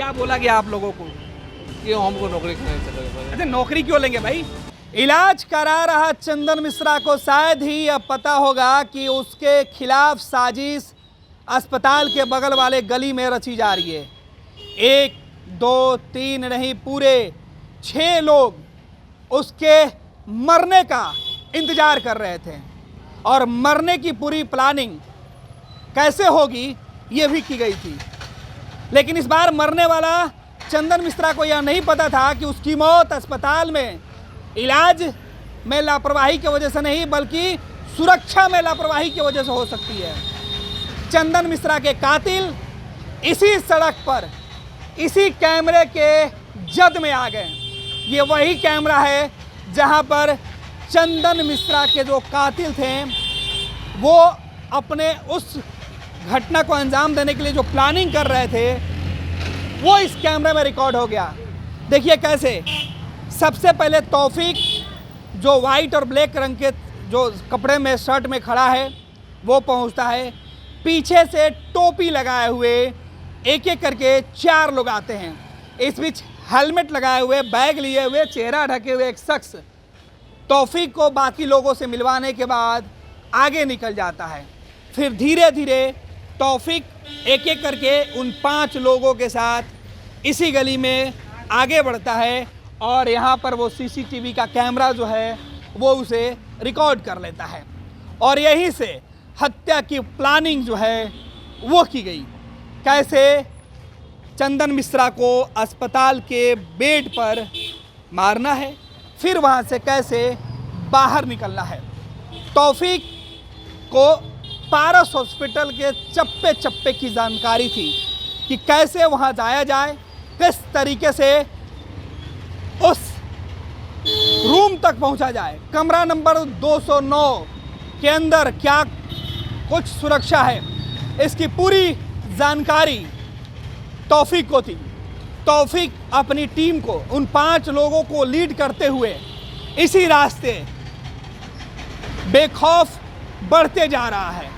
क्या बोला गया आप लोगों को? कि हमको नौकरी नहीं चलेगा। अच्छा, नौकरी क्यों लेंगे भाई? इलाज करा रहा चंदन मिश्रा को शायद ही अब पता होगा कि उसके खिलाफ साजिश अस्पताल के बगल वाले गली में रची जा रही है। 1 2 3 नहीं, पूरे 6 लोग उसके मरने का इंतजार कर रहे थे और मरने की पूरी प्लानिंग कैसे होगी ये भी की गई थी। लेकिन इस बार मरने वाला चंदन मिश्रा को यह नहीं पता था कि उसकी मौत अस्पताल में इलाज में लापरवाही की वजह से नहीं, बल्कि सुरक्षा में लापरवाही की वजह से हो सकती है। चंदन मिश्रा के कातिल इसी सड़क पर, इसी कैमरे के जद में आ गए। ये वही कैमरा है जहां पर चंदन मिश्रा के जो कातिल थे वो अपने उस घटना को अंजाम देने के लिए जो प्लानिंग कर रहे थे वो इस कैमरे में रिकॉर्ड हो गया। देखिए कैसे सबसे पहले तौफीक जो वाइट और ब्लैक रंग के जो कपड़े में शर्ट में खड़ा है वो पहुंचता है। पीछे से टोपी लगाए हुए एक एक करके 4 लोग आते हैं। इस बीच हेलमेट लगाए हुए, बैग लिए हुए, चेहरा ढके हुए एक शख्स तौफीक को बाकी लोगों से मिलवाने के बाद आगे निकल जाता है। फिर धीरे धीरे तौफीक एक एक करके उन 5 लोगों के साथ इसी गली में आगे बढ़ता है और यहाँ पर वो सीसीटीवी का कैमरा जो है वो उसे रिकॉर्ड कर लेता है और यहीं से हत्या की प्लानिंग जो है वो की गई। कैसे चंदन मिश्रा को अस्पताल के बेड पर मारना है, फिर वहाँ से कैसे बाहर निकलना है। तौफीक को पारस हॉस्पिटल के चप्पे चप्पे की जानकारी थी कि कैसे वहाँ जाया जाए, किस तरीके से उस रूम तक पहुँचा जाए। कमरा नंबर 209 के अंदर क्या कुछ सुरक्षा है, इसकी पूरी जानकारी तौफीक को थी। तौफीक अपनी टीम को, उन 5 लोगों को लीड करते हुए इसी रास्ते बेखौफ बढ़ते जा रहा है।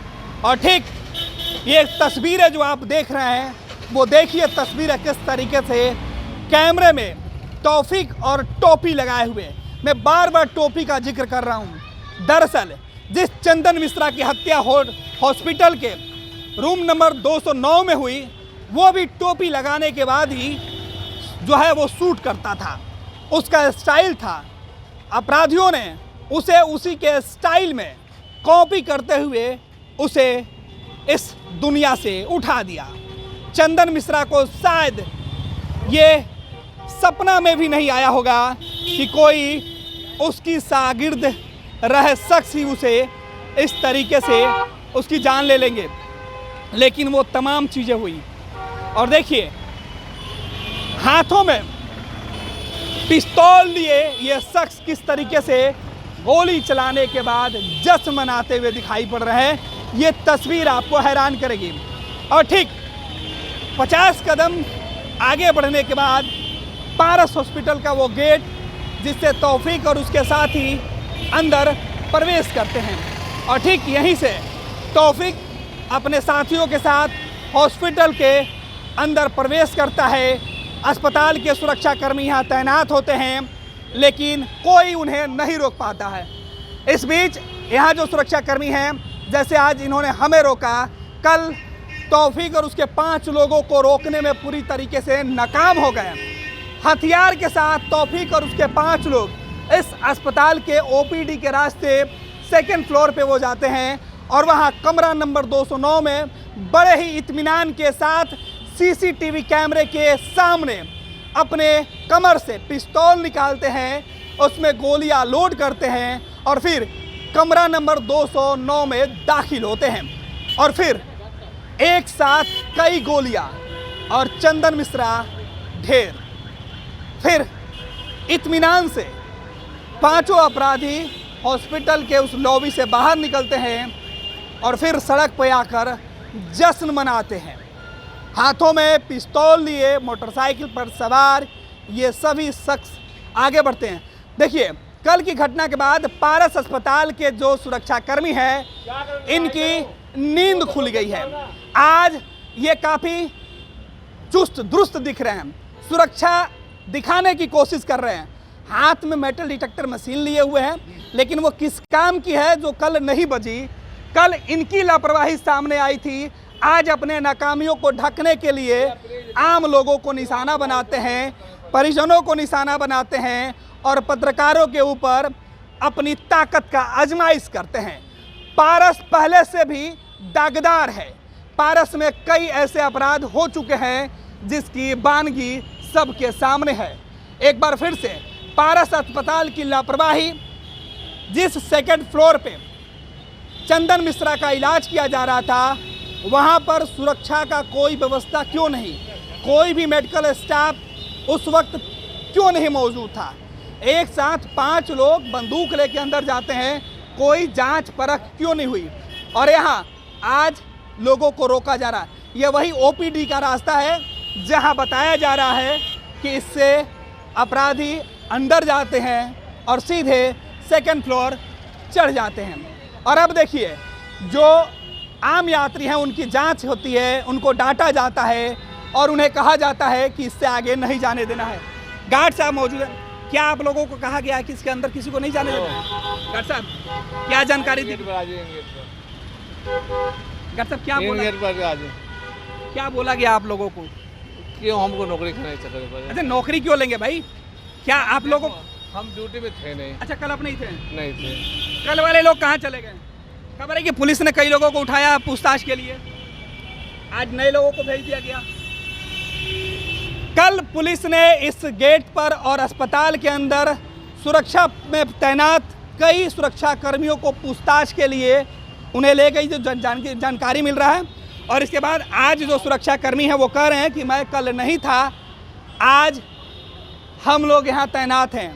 और ठीक ये तस्वीरें जो आप देख रहे हैं वो देखिए तस्वीरें किस तरीके से कैमरे में तौफीक और टोपी लगाए हुए। मैं बार बार टोपी का जिक्र कर रहा हूँ। दरअसल जिस चंदन मिश्रा की हत्या हॉस्पिटल के रूम नंबर 209 में हुई वो भी टोपी लगाने के बाद ही जो है वो शूट करता था, उसका स्टाइल था। अपराधियों ने उसे उसी के स्टाइल में कॉपी करते हुए उसे इस दुनिया से उठा दिया। चंदन मिश्रा को शायद ये सपना में भी नहीं आया होगा कि कोई उसकी शागिर्द रह शख्स ही उसे इस तरीके से उसकी जान ले लेंगे। लेकिन वो तमाम चीज़ें हुई और देखिए हाथों में पिस्तौल लिए ये शख्स किस तरीके से गोली चलाने के बाद जश्न मनाते हुए दिखाई पड़ रहे हैं। ये तस्वीर आपको हैरान करेगी। और ठीक 50 कदम आगे बढ़ने के बाद पारस हॉस्पिटल का वो गेट जिससे तौफीक और उसके साथी अंदर प्रवेश करते हैं और ठीक यहीं से तौफीक अपने साथियों के साथ हॉस्पिटल के अंदर प्रवेश करता है। अस्पताल के सुरक्षाकर्मी यहाँ तैनात होते हैं लेकिन कोई उन्हें नहीं रोक पाता है। इस बीच यहाँ जो सुरक्षाकर्मी हैं, जैसे आज इन्होंने हमें रोका, कल तौफीक और उसके 5 लोगों को रोकने में पूरी तरीके से नाकाम हो गए। हथियार के साथ तौफीक और उसके 5 लोग इस अस्पताल के ओपीडी के रास्ते 2nd फ्लोर पे वो जाते हैं और वहाँ कमरा नंबर 209 में बड़े ही इत्मीनान के साथ सीसीटीवी कैमरे के सामने अपने कमर से पिस्तौल निकालते हैं, उसमें गोलियां लोड करते हैं और फिर कमरा नंबर 209 में दाखिल होते हैं और फिर एक साथ कई गोलियां और चंदन मिश्रा ढेर। फिर इत्मीनान से 5 अपराधी हॉस्पिटल के उस लॉबी से बाहर निकलते हैं और फिर सड़क पर आकर जश्न मनाते हैं। हाथों में पिस्तौल लिए मोटरसाइकिल पर सवार ये सभी शख्स आगे बढ़ते हैं। देखिए कल की घटना के बाद पारस अस्पताल के जो सुरक्षाकर्मी हैं इनकी नींद खुल गई है। आज ये काफ़ी चुस्त दुरुस्त दिख रहे हैं, सुरक्षा दिखाने की कोशिश कर रहे हैं, हाथ में मेटल डिटेक्टर मशीन लिए हुए हैं, लेकिन वो किस काम की है जो कल नहीं बजी। कल इनकी लापरवाही सामने आई थी, आज अपने नाकामियों को ढकने के लिए आम लोगों को निशाना बनाते हैं, परिजनों को निशाना बनाते हैं और पत्रकारों के ऊपर अपनी ताकत का आजमाइश करते हैं। पारस पहले से भी दागदार है, पारस में कई ऐसे अपराध हो चुके हैं जिसकी बानगी सबके सामने है। एक बार फिर से पारस अस्पताल की लापरवाही, जिस सेकंड फ्लोर पे चंदन मिश्रा का इलाज किया जा रहा था, वहां पर सुरक्षा का कोई व्यवस्था क्यों नहीं, कोई भी मेडिकल स्टाफ उस वक्त क्यों नहीं मौजूद था। एक साथ 5 लोग बंदूक लेके अंदर जाते हैं, कोई जांच परख क्यों नहीं हुई। और यहाँ आज लोगों को रोका जा रहा है। यह वही ओपीडी का रास्ता है जहाँ बताया जा रहा है कि इससे अपराधी अंदर जाते हैं और सीधे सेकंड फ्लोर चढ़ जाते हैं। और अब देखिए, जो आम यात्री हैं उनकी जांच होती है, उनको डांटा जाता है और उन्हें कहा जाता है कि इससे आगे नहीं जाने देना है। गार्ड साहब मौजूद हैं, क्या आप लोगों को कहा गया है कि इसके अंदर किसी को नहीं जाने देना है? गार्ड साहब क्या जानकारी दी? गार्ड साहब क्या बोला गया आप लोगों को? क्यों हमको नौकरी नहीं चल रही? अच्छा, नौकरी क्यों लेंगे भाई? क्या आप लोगों हम ड्यूटी में थे नहीं। अच्छा, कल आप नहीं थे? नहीं थे। कल वाले लोग कहाँ चले गए? खबर है कि पुलिस ने कई लोगों को उठाया पूछताछ के लिए, आज नए लोगों को भेज दिया गया। कल पुलिस ने इस गेट पर और अस्पताल के अंदर सुरक्षा में तैनात कई सुरक्षा कर्मियों को पूछताछ के लिए उन्हें ले गई, जो जानकारी मिल रहा है। और इसके बाद आज जो सुरक्षा कर्मी हैं वो कह रहे हैं कि मैं कल नहीं था, आज हम लोग यहाँ तैनात हैं।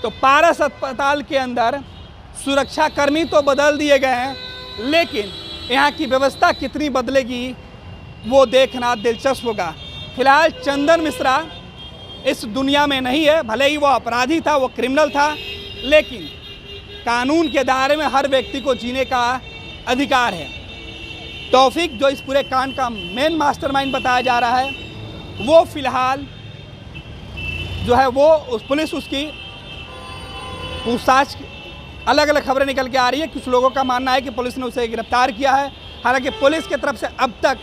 तो पारस अस्पताल के अंदर सुरक्षा कर्मी तो बदल दिए गए हैं, लेकिन यहाँ की व्यवस्था कितनी बदलेगी वो देखना दिलचस्प होगा। फिलहाल चंदन मिश्रा इस दुनिया में नहीं है, भले ही वो अपराधी था, वो क्रिमिनल था, लेकिन कानून के दायरे में हर व्यक्ति को जीने का अधिकार है। तौफीक, जो इस पूरे कांड का मेन मास्टरमाइंड बताया जा रहा है, वो फिलहाल जो है वो पुलिस उसकी पूछताछ, अलग अलग खबरें निकल के आ रही है। कुछ लोगों का मानना है कि पुलिस ने उसे गिरफ्तार किया है, हालांकि पुलिस की तरफ से अब तक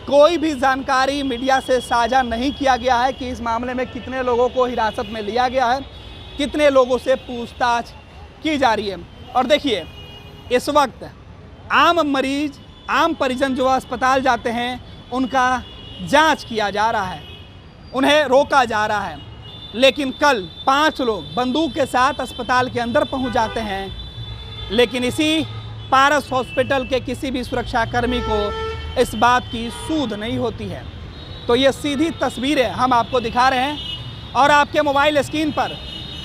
कोई भी जानकारी मीडिया से साझा नहीं किया गया है कि इस मामले में कितने लोगों को हिरासत में लिया गया है, कितने लोगों से पूछताछ की जा रही है। और देखिए, इस वक्त आम मरीज, आम परिजन जो अस्पताल जाते हैं, उनका जांच किया जा रहा है, उन्हें रोका जा रहा है। लेकिन कल 5 लोग बंदूक के साथ अस्पताल के अंदर पहुंच जाते हैं, लेकिन इसी पारस हॉस्पिटल के किसी भी सुरक्षाकर्मी को इस बात की सूध नहीं होती है। तो ये सीधी तस्वीरें हम आपको दिखा रहे हैं और आपके मोबाइल स्क्रीन पर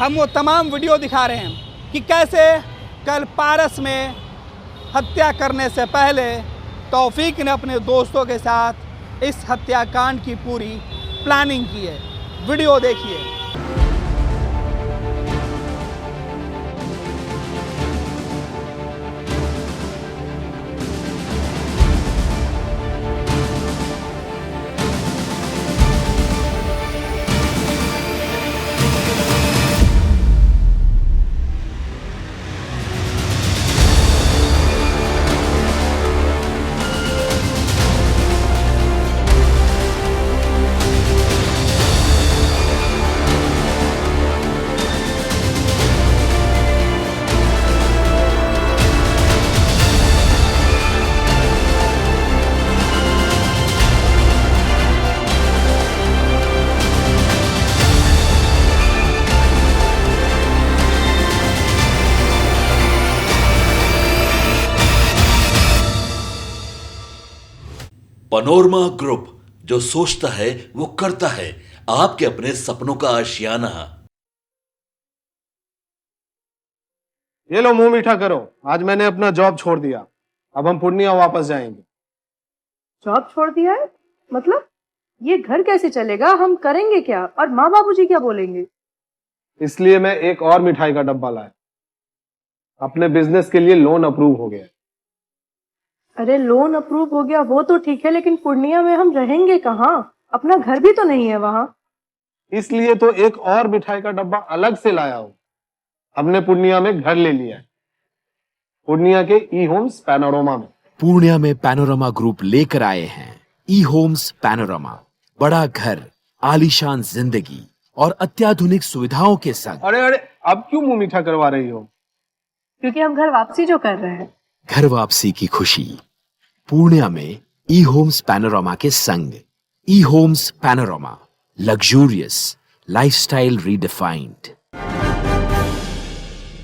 हम वो तमाम वीडियो दिखा रहे हैं कि कैसे कल पारस में हत्या करने से पहले तौफीक ने अपने दोस्तों के साथ इस हत्याकांड की पूरी प्लानिंग की है। वीडियो देखिए। पनोरमा ग्रुप, जो सोचता है वो करता है। आपके अपने सपनों का आशियाना। ये लो, मुंह मीठा करो। आज मैंने अपना जॉब छोड़ दिया, अब हम पूर्णिया वापस जाएंगे। जॉब छोड़ दिया है? मतलब ये घर कैसे चलेगा? हम करेंगे क्या? और माँ बाबूजी क्या बोलेंगे? इसलिए मैं एक और मिठाई का डब्बा लाया। अपने बिजनेस के लिए लोन अप्रूव हो गया। अरे लोन अप्रूव हो गया वो तो ठीक है, लेकिन पूर्णिया में हम रहेंगे कहाँ? अपना घर भी तो नहीं है वहां। इसलिए तो एक और मिठाई का डब्बा अलग से लाया हूं। हमने पूर्णिया में घर ले लिया है, पूर्णिया के ई होम्स पैनोरमा में। पूर्णिया में पैनोरमा ग्रुप लेकर आए हैं ई होम्स पैनोरमा। बड़ा घर, आलीशान जिंदगी और अत्याधुनिक सुविधाओं के संग। अरे अरे, अब क्यों मुंह मीठा करवा रही हो? क्योंकि हम घर वापसी जो कर रहे हैं। घर वापसी की खुशी पूर्णिया में ई होम्स पैनोरमा के संग। ई homes panorama, luxurious lifestyle redefined.